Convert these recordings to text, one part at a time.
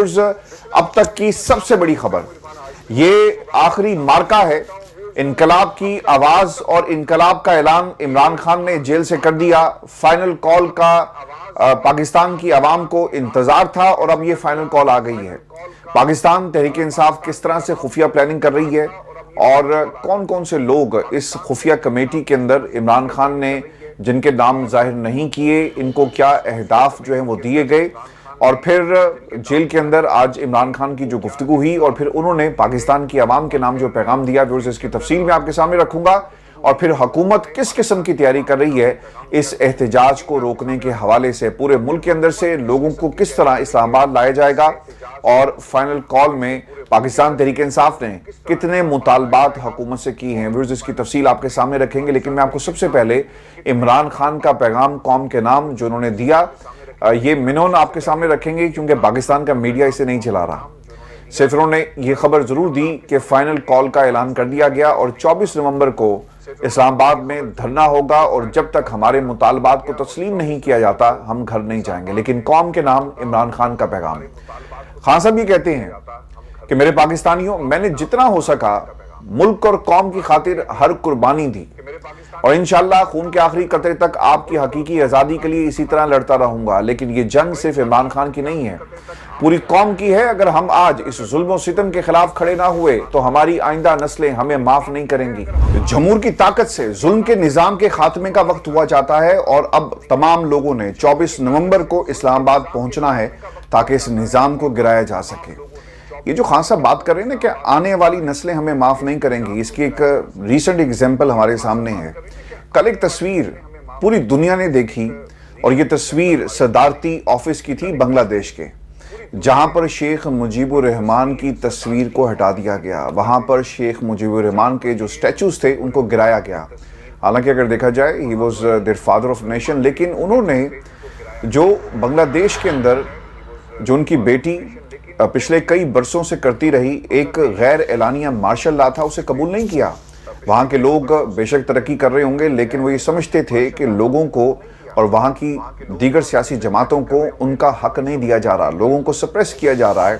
اب تک کی سب سے بڑی خبر، یہ آخری مارکہ ہے۔ انقلاب کی آواز اور انقلاب کا اعلان عمران خان نے جیل سے کر دیا۔ فائنل کال کا پاکستان کی عوام کو انتظار تھا اور اب یہ فائنل کال آ گئی ہے۔ پاکستان تحریک انصاف کس طرح سے خفیہ پلاننگ کر رہی ہے اور کون کون سے لوگ اس خفیہ کمیٹی کے اندر عمران خان نے جن کے نام ظاہر نہیں کیے، ان کو کیا اہداف جو ہیں وہ دیے گئے، اور پھر جیل کے اندر آج عمران خان کی جو گفتگو ہوئی اور پھر انہوں نے پاکستان کی عوام کے نام جو پیغام دیا، اس کی تفصیل میں آپ کے سامنے رکھوں گا، اور پھر حکومت کس قسم کی تیاری کر رہی ہے اس احتجاج کو روکنے کے حوالے سے۔ پورے ملک کے اندر سے لوگوں کو کس طرح اسلام آباد لایا جائے گا، اور فائنل کال میں پاکستان تحریک انصاف نے کتنے مطالبات حکومت سے کی ہیں، اس کی تفصیل آپ کے سامنے رکھیں گے۔ لیکن میں آپ کو سب سے پہلے عمران خان کا پیغام قوم کے نام جو انہوں نے دیا، یہ منون آپ کے سامنے رکھیں گے کیونکہ پاکستان کا میڈیا اسے نہیں چلا رہا۔ صرف انہوں نے یہ خبر ضرور دی کہ فائنل کال کا اعلان کر دیا گیا اور 24 نومبر کو اسلام آباد میں دھرنا ہوگا، اور جب تک ہمارے مطالبات کو تسلیم نہیں کیا جاتا ہم گھر نہیں جائیں گے۔ لیکن قوم کے نام عمران خان کا پیغام۔ خان صاحب یہ کہتے ہیں کہ میرے پاکستانیوں، میں نے جتنا ہو سکا ملک اور قوم کی خاطر ہر قربانی دی، اور انشاءاللہ خون کے آخری قطرے تک آپ کی حقیقی آزادی کے لیے اسی طرح لڑتا رہوں گا۔ لیکن یہ جنگ صرف عمران خان کی نہیں ہے، پوری قوم کی ہے۔ اگر ہم آج اس ظلم و ستم کے خلاف کھڑے نہ ہوئے تو ہماری آئندہ نسلیں ہمیں معاف نہیں کریں گی۔ جمہور کی طاقت سے ظلم کے نظام کے خاتمے کا وقت ہوا جاتا ہے، اور اب تمام لوگوں نے 24 نومبر کو اسلام آباد پہنچنا ہے تاکہ اس نظام کو گرایا جا سکے۔ یہ جو خان صاحب بات کر رہے ہیں نا کہ آنے والی نسلیں ہمیں معاف نہیں کریں گی، اس کی ایک ریسنٹ ایگزامپل ہمارے سامنے ہے۔ کل ایک تصویر پوری دنیا نے دیکھی، اور یہ تصویر صدارتی آفس کی تھی بنگلہ دیش کے، جہاں پر شیخ مجیب الرحمان کی تصویر کو ہٹا دیا گیا۔ وہاں پر شیخ مجیب الرحمان کے جو سٹیچوز تھے ان کو گرایا گیا۔ حالانکہ اگر دیکھا جائے he was there father of nation, لیکن انہوں نے جو بنگلہ دیش کے اندر جو ان کی بیٹی پچھلے کئی برسوں سے کرتی رہی ایک غیر اعلانیہ مارشل لا تھا، اسے قبول نہیں کیا۔ وہاں کے لوگ بے شک ترقی کر رہے ہوں گے، لیکن وہ یہ سمجھتے تھے کہ لوگوں کو اور وہاں کی دیگر سیاسی جماعتوں کو ان کا حق نہیں دیا جا رہا، لوگوں کو سپریس کیا جا رہا ہے،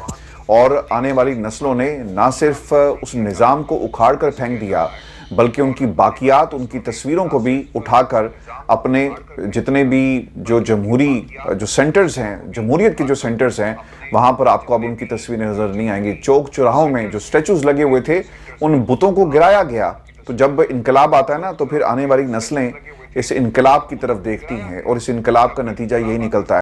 اور آنے والی نسلوں نے نہ صرف اس نظام کو اکھاڑ کر پھینک دیا بلکہ ان کی باقیات، ان کی تصویروں کو بھی اٹھا کر اپنے جتنے بھی جو جمہوری جو سینٹرز ہیں، جمہوریت کے جو سینٹرز ہیں، وہاں پر آپ کو اب ان کی تصویریں نظر نہیں آئیں گی۔ چوک چوراہوں میں جو سٹیچوز لگے ہوئے تھے ان بتوں کو گرایا گیا۔ تو جب انقلاب آتا ہے نا تو پھر آنے والی نسلیں اس انقلاب کی طرف دیکھتی ہیں، اور اس انقلاب کا نتیجہ یہی نکلتا ہے۔